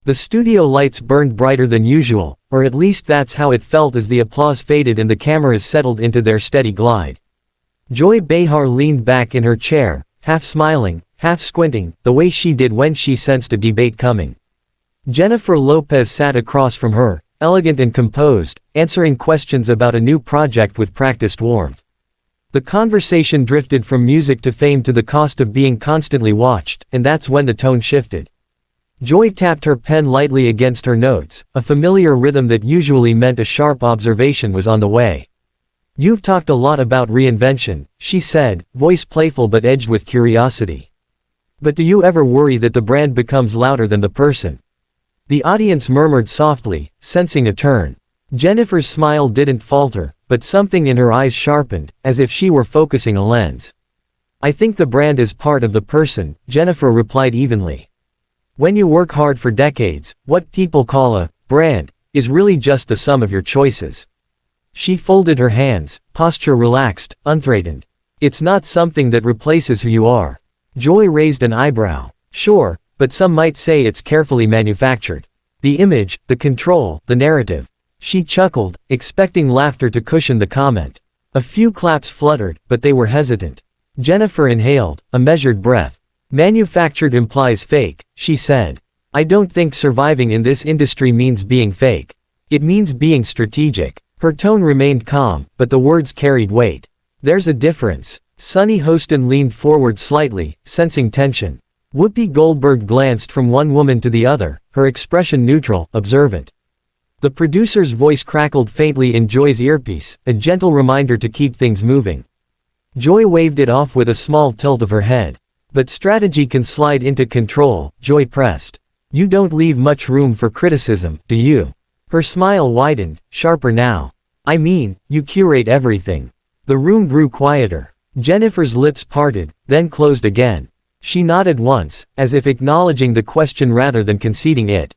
The studio lights burned brighter than usual, or at least that's how it felt as the applause faded and the cameras settled into their steady glide. Joy Behar leaned back in her chair, half smiling, half squinting, the way she did when she sensed a debate coming. Jennifer Lopez sat across from her, elegant and composed, answering questions about a new project with practiced warmth. The conversation drifted from music to fame to the cost of being constantly watched, and that's when the tone shifted. Joy tapped her pen lightly against her notes, a familiar rhythm that usually meant a sharp observation was on the way. "You've talked a lot about reinvention," she said, voice playful but edged with curiosity. "But do you ever worry that the brand becomes louder than the person?" The audience murmured softly, sensing a turn. Jennifer's smile didn't falter, but something in her eyes sharpened, as if she were focusing a lens. "I think the brand is part of the person," Jennifer replied evenly. "When you work hard for decades, what people call a brand is really just the sum of your choices." She folded her hands, posture relaxed, unthreatened. "It's not something that replaces who you are." Joy raised an eyebrow. "Sure, but some might say it's carefully manufactured. The image, the control, the narrative." She chuckled, expecting laughter to cushion the comment. A few claps fluttered, but they were hesitant. Jennifer inhaled, a measured breath. "Manufactured implies fake," she said. "I don't think surviving in this industry means being fake. It means being strategic." Her tone remained calm, but the words carried weight. "There's a difference." Sunny Hostin leaned forward slightly, sensing tension. Whoopi Goldberg glanced from one woman to the other, her expression neutral, observant. The producer's voice crackled faintly in Joy's earpiece, a gentle reminder to keep things moving. Joy waved it off with a small tilt of her head. "But strategy can slide into control," Joy pressed. "You don't leave much room for criticism, do you?" Her smile widened, sharper now. "I mean, you curate everything." The room grew quieter. Jennifer's lips parted, then closed again. She nodded once, as if acknowledging the question rather than conceding it.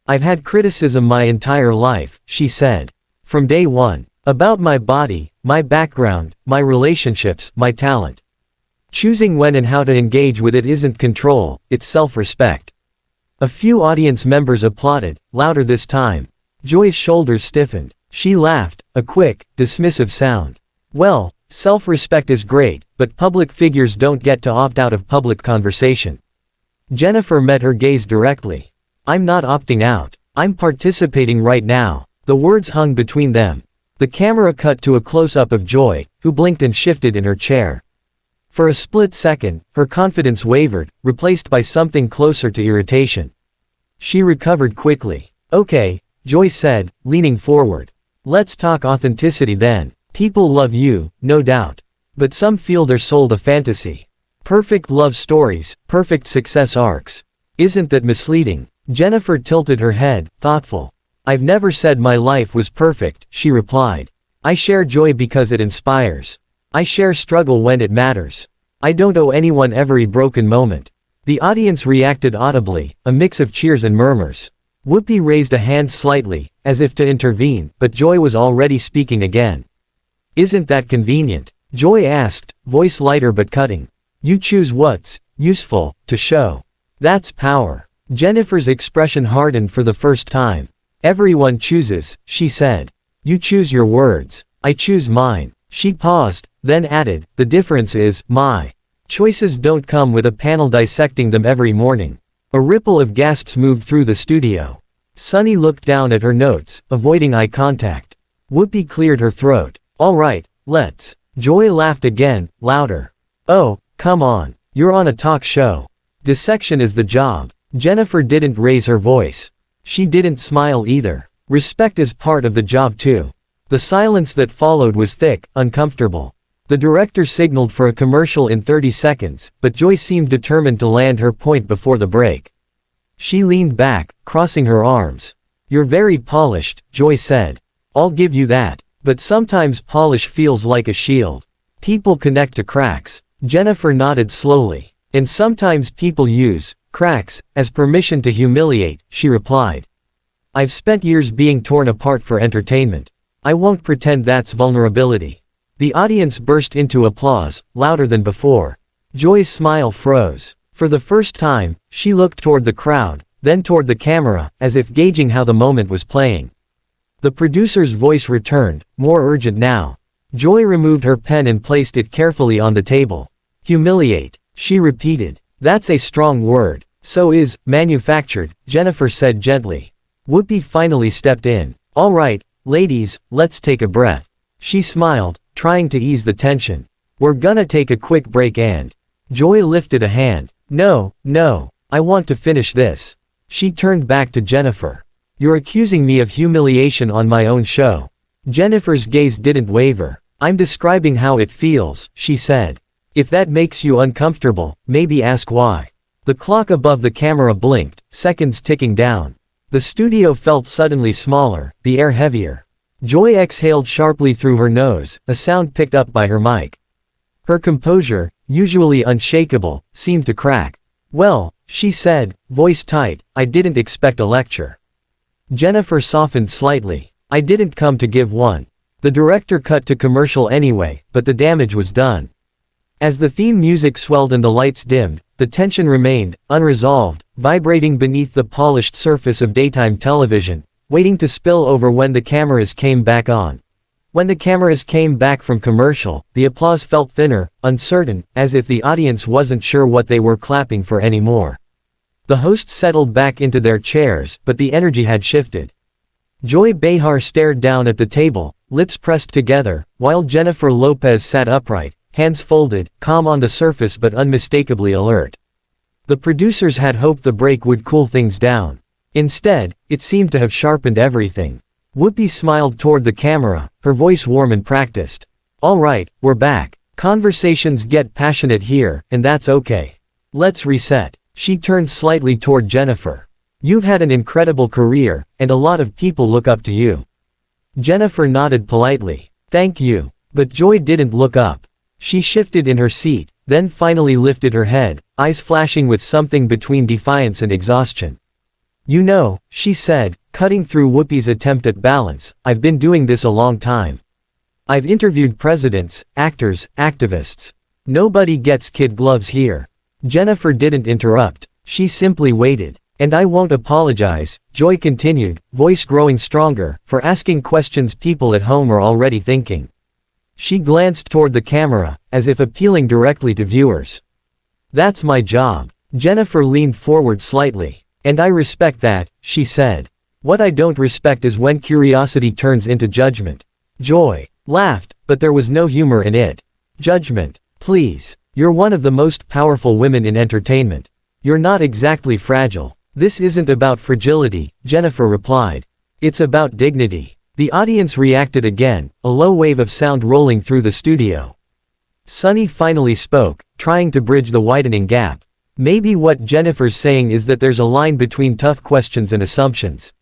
"I've had criticism my entire life," she said. "From day one. About my body, my background, my relationships, my talent. Choosing when and how to engage with it isn't control, it's self-respect." A few audience members applauded, louder this time. Joy's shoulders stiffened. She laughed, a quick, dismissive sound. "Well, self-respect is great, but public figures don't get to opt out of public conversation." Jennifer met her gaze directly. "I'm not opting out. I'm participating right now." The words hung between them. The camera cut to a close-up of Joy, who blinked and shifted in her chair. For a split second, her confidence wavered, replaced by something closer to irritation. She recovered quickly. "Okay," Joy said, leaning forward. "Let's talk authenticity then. People love you, no doubt. But some feel they're sold a fantasy. Perfect love stories, perfect success arcs. Isn't that misleading?" Jennifer tilted her head, thoughtful. "I've never said my life was perfect," she replied. "I share joy because it inspires. I share struggle when it matters. I don't owe anyone every broken moment." The audience reacted audibly, a mix of cheers and murmurs. Whoopi raised a hand slightly, as if to intervene, but Joy was already speaking again. "Isn't that convenient?" Joy asked, voice lighter but cutting. "You choose what's useful to show. That's power." Jennifer's expression hardened for the first time. "Everyone chooses," she said. "You choose your words. I choose mine." She paused, then added, "The difference is, my choices don't come with a panel dissecting them every morning." A ripple of gasps moved through the studio. Sunny looked down at her notes, avoiding eye contact. Whoopi cleared her throat. "All right, let's." Joy laughed again, louder. "Oh, come on. You're on a talk show. Dissection is the job." Jennifer didn't raise her voice. She didn't smile either. Respect is part of the job too. The silence that followed was thick, uncomfortable. The director signaled for a commercial in 30 seconds, but Joy seemed determined to land her point before the break. She leaned back, crossing her arms. "You're very polished," Joy said. "I'll give you that. But sometimes polish feels like a shield. People connect to cracks." Jennifer nodded slowly. "And sometimes people use cracks as permission to humiliate," she replied. "I've spent years being torn apart for entertainment. I won't pretend that's vulnerability." The audience burst into applause, louder than before. Joy's smile froze. For the first time, she looked toward the crowd, then toward the camera, as if gauging how the moment was playing. The producer's voice returned, more urgent now. Joy removed her pen and placed it carefully on the table. Humiliate, she repeated. That's a strong word. So is, manufactured, Jennifer said gently. Whoopi finally stepped in. All right, ladies, let's take a breath. She smiled, trying to ease the tension. We're gonna take a quick break and… Joy lifted a hand. No, I want to finish this. She turned back to Jennifer. You're accusing me of humiliation on my own show. Jennifer's gaze didn't waver. I'm describing how it feels, she said. If that makes you uncomfortable, maybe ask why. The clock above the camera blinked, seconds ticking down. The studio felt suddenly smaller, the air heavier. Joy exhaled sharply through her nose, a sound picked up by her mic. Her composure, usually unshakable, seemed to crack. Well, she said, voice tight, I didn't expect a lecture. Jennifer softened slightly. I didn't come to give one. The director cut to commercial anyway, but the damage was done. As the theme music swelled and the lights dimmed, the tension remained, unresolved, vibrating beneath the polished surface of daytime television, waiting to spill over when the cameras came back on. When the cameras came back from commercial, the applause felt thinner, uncertain, as if the audience wasn't sure what they were clapping for anymore. The hosts settled back into their chairs, but the energy had shifted. Joy Behar stared down at the table, lips pressed together, while Jennifer Lopez sat upright, hands folded, calm on the surface but unmistakably alert. The producers had hoped the break would cool things down. Instead, it seemed to have sharpened everything. Whoopi smiled toward the camera, her voice warm and practiced. All right, we're back. Conversations get passionate here, and that's okay. Let's reset. She turned slightly toward Jennifer. You've had an incredible career, and a lot of people look up to you. Jennifer nodded politely. Thank you. But Joy didn't look up. She shifted in her seat, then finally lifted her head, eyes flashing with something between defiance and exhaustion. You know, she said, cutting through Whoopi's attempt at balance, I've been doing this a long time. I've interviewed presidents, actors, activists. Nobody gets kid gloves here. Jennifer didn't interrupt, she simply waited. And I won't apologize, Joy continued, voice growing stronger, for asking questions people at home are already thinking. She glanced toward the camera, as if appealing directly to viewers. That's my job. Jennifer leaned forward slightly. And I respect that, she said. What I don't respect is when curiosity turns into judgment. Joy laughed, but there was no humor in it. Judgment, please. You're one of the most powerful women in entertainment. You're not exactly fragile. This isn't about fragility, Jennifer replied. It's about dignity. The audience reacted again, a low wave of sound rolling through the studio. Sunny finally spoke, trying to bridge the widening gap. Maybe what Jennifer's saying is that there's a line between tough questions and assumptions.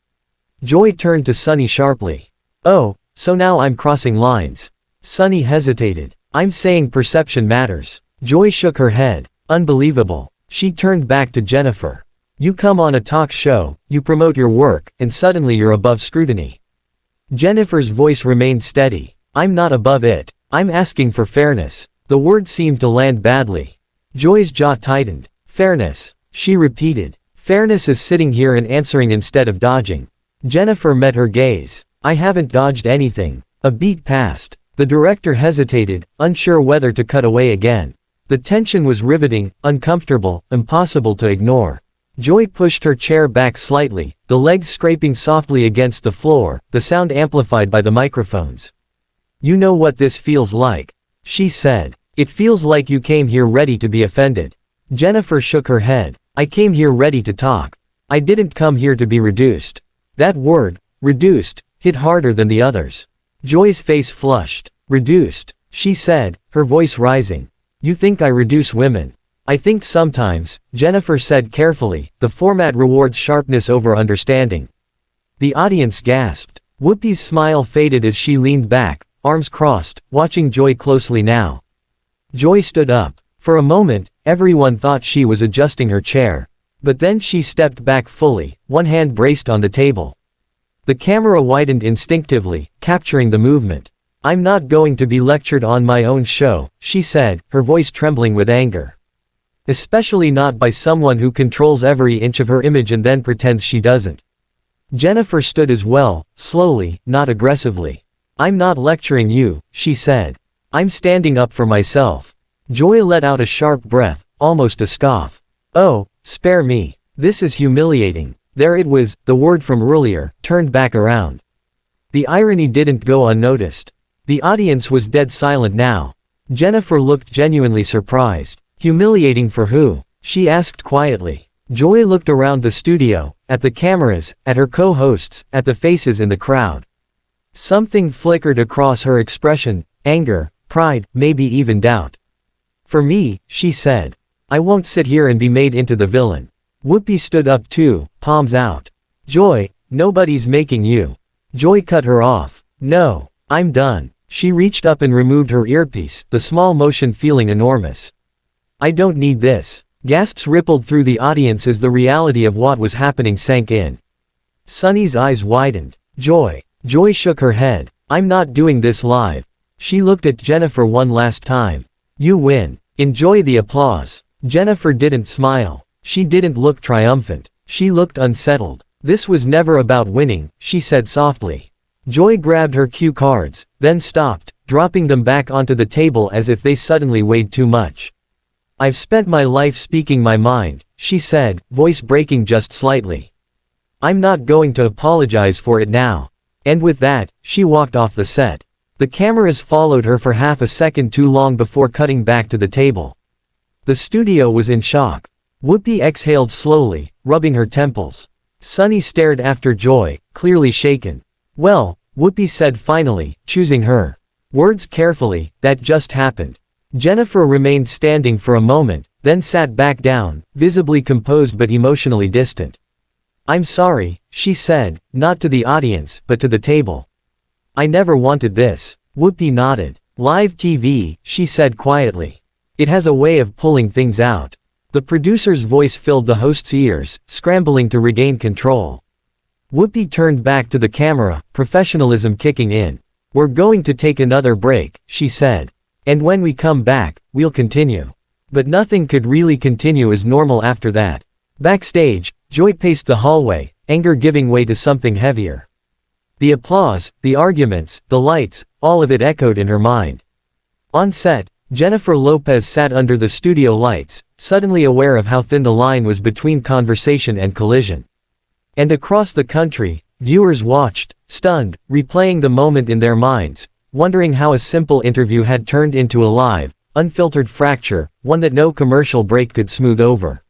Joy turned to Sunny sharply. Oh, so now I'm crossing lines. Sunny hesitated. I'm saying perception matters. Joy shook her head. Unbelievable. She turned back to Jennifer. You come on a talk show, you promote your work, and suddenly you're above scrutiny. Jennifer's voice remained steady. I'm not above it. I'm asking for fairness. The word seemed to land badly. Joy's jaw tightened. Fairness, she repeated. Fairness is sitting here and answering instead of dodging. Jennifer met her gaze. I haven't dodged anything. A beat passed. The director hesitated, unsure whether to cut away again. The tension was riveting, uncomfortable, impossible to ignore. Joy pushed her chair back slightly, the legs scraping softly against the floor, the sound amplified by the microphones. You know what this feels like, she said. It feels like you came here ready to be offended. Jennifer shook her head. I came here ready to talk. I didn't come here to be reduced. That word, reduced, hit harder than the others. Joy's face flushed. Reduced, she said, her voice rising. You think I reduce women? I think sometimes, Jennifer said carefully, the format rewards sharpness over understanding. The audience gasped. Whoopi's smile faded as she leaned back, arms crossed, watching Joy closely now. Joy stood up. For a moment, everyone thought she was adjusting her chair. But then she stepped back fully, one hand braced on the table. The camera widened instinctively, capturing the movement. I'm not going to be lectured on my own show, she said, her voice trembling with anger. Especially not by someone who controls every inch of her image and then pretends she doesn't. Jennifer stood as well, slowly, not aggressively. I'm not lecturing you, she said. I'm standing up for myself. Joy let out a sharp breath, almost a scoff. Oh, spare me. This is humiliating. There it was, the word from earlier, turned back around. The irony didn't go unnoticed. The audience was dead silent now. Jennifer looked genuinely surprised. Humiliating for who? She asked quietly. Joy looked around the studio, at the cameras, at her co-hosts, at the faces in the crowd. Something flickered across her expression, anger, pride, maybe even doubt. For me, she said. I won't sit here and be made into the villain. Whoopi stood up too, palms out. Joy, nobody's making you. Joy cut her off. No, I'm done. She reached up and removed her earpiece, the small motion feeling enormous. I don't need this. Gasps rippled through the audience as the reality of what was happening sank in. Sunny's eyes widened. Joy. Joy shook her head. I'm not doing this live. She looked at Jennifer one last time. You win. Enjoy the applause. Jennifer didn't smile. She didn't look triumphant. She looked unsettled. This was never about winning, she said softly. Joy grabbed her cue cards, then stopped, dropping them back onto the table as if they suddenly weighed too much. I've spent my life speaking my mind, she said, voice breaking just slightly. I'm not going to apologize for it now. And with that, she walked off the set. The cameras followed her for half a second too long before cutting back to the table. The studio was in shock. Whoopi exhaled slowly, rubbing her temples. Sunny stared after Joy, clearly shaken. Well, Whoopi said finally, choosing her words carefully, that just happened. Jennifer remained standing for a moment, then sat back down, visibly composed but emotionally distant. I'm sorry, she said, not to the audience, but to the table. I never wanted this. Whoopi nodded. Live TV, she said quietly. It has a way of pulling things out. The producer's voice filled the host's ears, scrambling to regain control. Whoopi turned back to the camera, professionalism kicking in. We're going to take another break, she said. And when we come back, we'll continue. But nothing could really continue as normal after that. Backstage, Joy paced the hallway, anger giving way to something heavier. The applause, the arguments, the lights, all of it echoed in her mind. On set, Jennifer Lopez sat under the studio lights, suddenly aware of how thin the line was between conversation and collision. And across the country, viewers watched, stunned, replaying the moment in their minds, wondering how a simple interview had turned into a live, unfiltered fracture, one that no commercial break could smooth over.